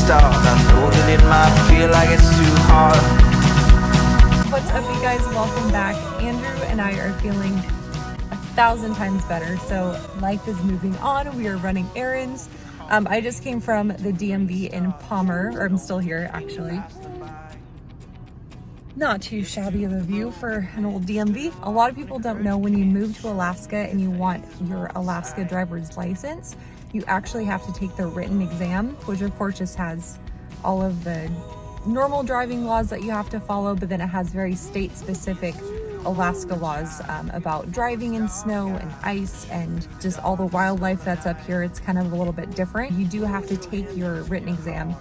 start. I know that it might feel like it's too hard. What's up, you guys? Welcome back. Andrew and I are feeling 1,000 times better. So life is moving on. We are running errands. I just came from the DMV in Palmer, or I'm still here actually. Not too shabby of a view for an old DMV. A lot of people don't know, when you move to Alaska and you want your Alaska driver's license, you actually have to take the written exam, which of course just has all of the normal driving laws that you have to follow, but then it has very state-specific Alaska laws about driving in snow and ice and just all the wildlife that's up here. It's kind of a little bit different. You do have to take your written exam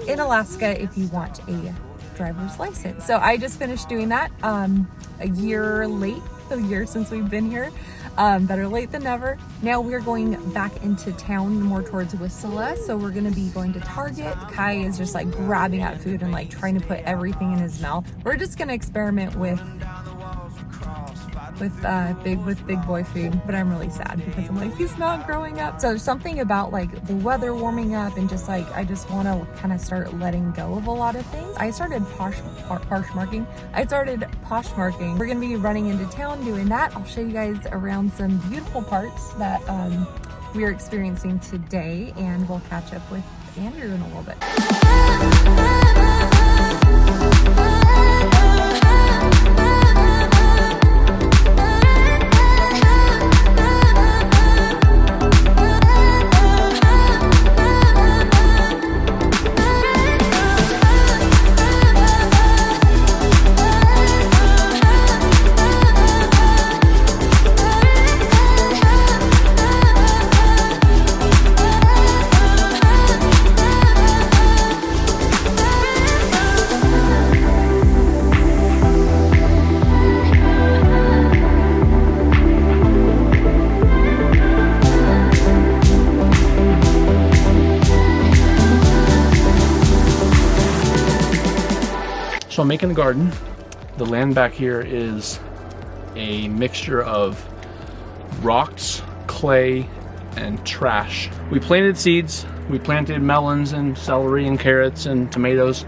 in Alaska if you want a driver's license. So I just finished doing that a year late, a year since we've been here. Better late than never. Now we're going back into town, more towards Whistler. So we're gonna be going to Target. Kai is just like grabbing at food and like trying to put everything in his mouth. We're just gonna experiment with big boy food, but I'm really sad because I'm like, he's not growing up. So there's something about like the weather warming up and just like, I just want to kind of start letting go of a lot of things. I started Poshmarking. We're going to be running into town doing that. I'll show you guys around some beautiful parts that we are experiencing today, and we'll catch up with Andrew in a little bit. So I'm making a garden. The land back here is a mixture of rocks, clay, and trash. We planted seeds. We planted melons and celery and carrots and tomatoes,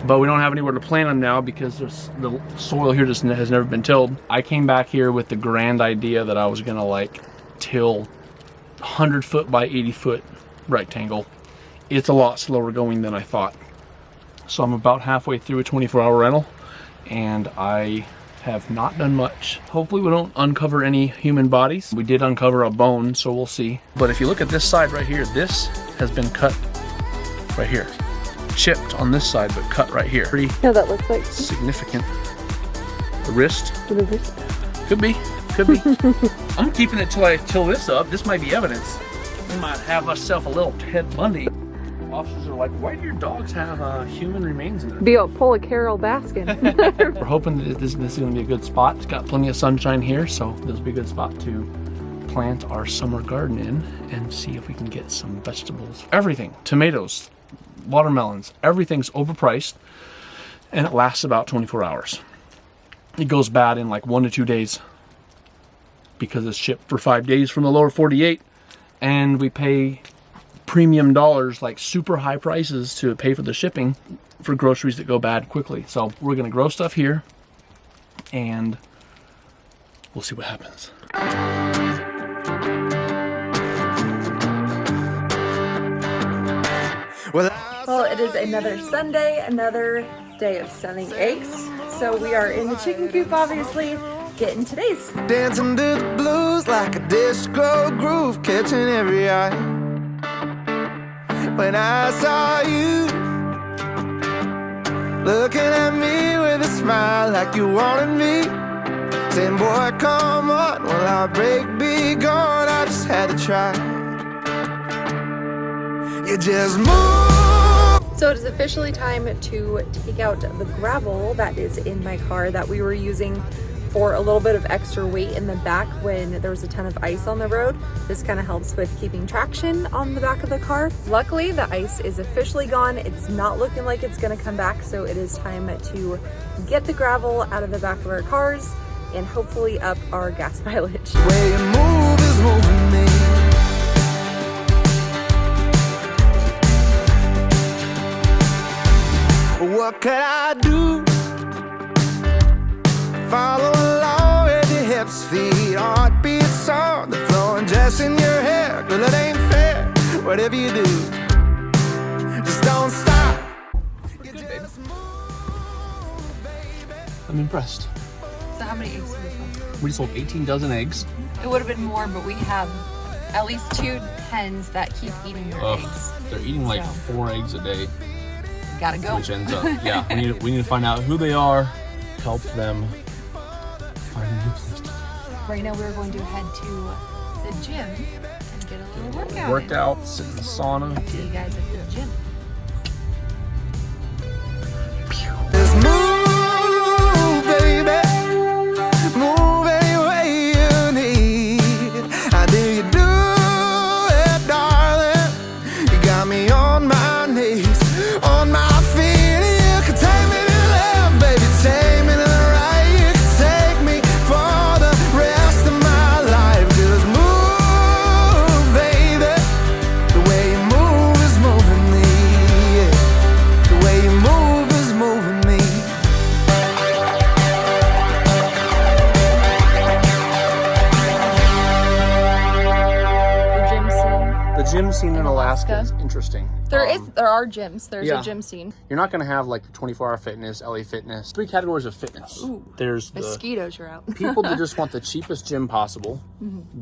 but we don't have anywhere to plant them now because the soil here just has never been tilled. I came back here with the grand idea that I was gonna like till 100-foot by 80-foot rectangle. It's a lot slower going than I thought. So I'm about halfway through a 24-hour rental, and I have not done much. Hopefully we don't uncover any human bodies. We did uncover a bone, so we'll see. But if you look at this side right here, this has been cut right here. Chipped on this side, but cut right here. Pretty that looks like significant. The wrist? The wrist? Could be, could be. I'm keeping it till I till this up. This might be evidence. We might have ourselves a little Ted Bundy. Officers are like, why do your dogs have human remains in them? Be a pull a Carol Baskin. We're hoping that this is going to be a good spot. It's got plenty of sunshine here, so this will be a good spot to plant our summer garden in and see if we can get some vegetables. Everything, tomatoes, watermelons, everything's overpriced, and it lasts about 24 hours. It goes bad in like 1 to 2 days because it's shipped for 5 days from the lower 48, and we pay premium dollars, like super high prices, to pay for the shipping for groceries that go bad quickly. So we're gonna grow stuff here and we'll see what happens. Well, it is another Sunday, another day of selling eggs. So we are in the chicken coop, obviously, getting today's. Dancing to the blues like a disco groove, catching every eye. When I saw you looking at me with a smile like you wanted me, saying, boy, come on, will our break be gone? I just had to try. You just move. So it is officially time to take out the gravel that is in my car that we were using for a little bit of extra weight in the back when there was a ton of ice on the road. This kind of helps with keeping traction on the back of the car. Luckily, the ice is officially gone. It's not looking like it's gonna come back, so it is time to get the gravel out of the back of our cars and hopefully up our gas mileage. Where you move is moving me. what could I do? Follow along with your hips, feet, heartbeat song, the flowing dress in your hair. Girl, it ain't fair, whatever you do, just don't stop. Good, babe. I'm impressed. So how many eggs did we sell? We sold 18 dozen eggs. It would have been more, but we have at least 2 hens that keep eating their eggs. They're eating like 4 eggs a day, Gotta go. which ends up, yeah, we need to find out who they are, help them find a new place to live. Right now we're going to head to the gym and get a little workout. Worked out, sit in the sauna. See you guys at the gym. Just move, baby. Move any way you need. How do you do it, darling? You got me on my knees, on my feet. You can take me to the left, baby. Take me to the right. You can take me for the rest of my life. Just move, baby. The way you move is moving me. Yeah. The way you move is moving me. The gym scene. The gym scene in Alaska Alaska. is interesting. There are gyms. There's yeah. a gym scene. You're not going to have like the 24-hour fitness, LA Fitness. 3 categories of fitness. Ooh. There's the Mosquitoes are out. people that just want the cheapest gym possible,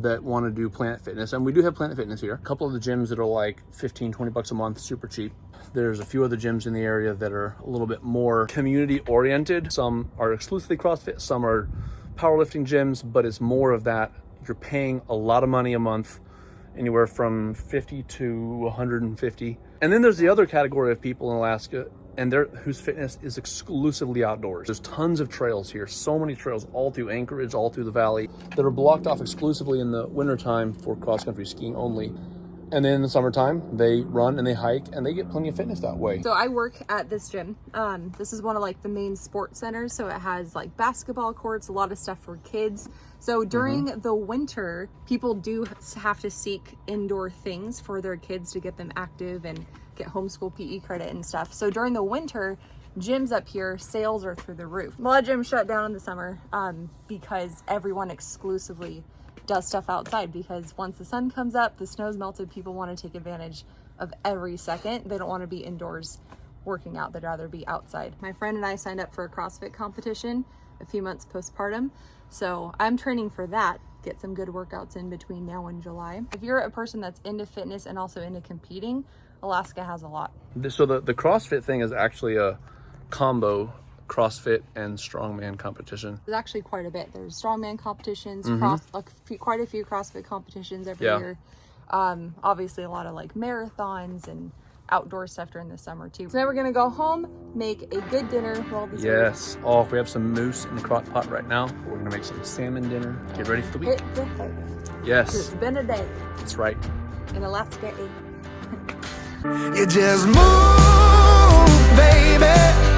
that want to do Planet Fitness. And we do have Planet Fitness here. A couple of the gyms that are like 15, 20 bucks a month, super cheap. There's a few other gyms in the area that are a little bit more community oriented. Some are exclusively CrossFit, some are powerlifting gyms, but it's more of that. You're paying a lot of money a month, anywhere from 50 to 150. And then there's the other category of people in Alaska and whose fitness is exclusively outdoors. There's tons of trails here, so many trails all through Anchorage, all through the valley, that are blocked off exclusively in the wintertime for cross-country skiing only. And then in the summertime, they run and they hike and they get plenty of fitness that way. So I work at this gym. This is one of like the main sports centers. So it has like basketball courts, a lot of stuff for kids. So during the winter, people do have to seek indoor things for their kids to get them active and get homeschool PE credit and stuff. So during the winter, gyms up here, sales are through the roof. A lot of gyms shut down in the summer because everyone exclusively does stuff outside, because once the sun comes up, the snow's melted, people want to take advantage of every second. They don't want to be indoors working out. They'd rather be outside. My friend and I signed up for a CrossFit competition a few months postpartum. So I'm training for that, get some good workouts in between now and July. If you're a person that's into fitness and also into competing, Alaska has a lot. So the CrossFit thing is actually a combo CrossFit and strongman competition. There's actually quite a bit. There's strongman competitions, quite a few CrossFit competitions every year. Obviously a lot of like marathons and outdoor stuff during the summer too. So now we're gonna go home, make a good dinner while these Yes. Oh, we have some moose in the crock pot right now. We're gonna make some salmon dinner. Get ready for the week. hit the hay. Yes, It's been a day that's right. in Alaska. You just move, baby.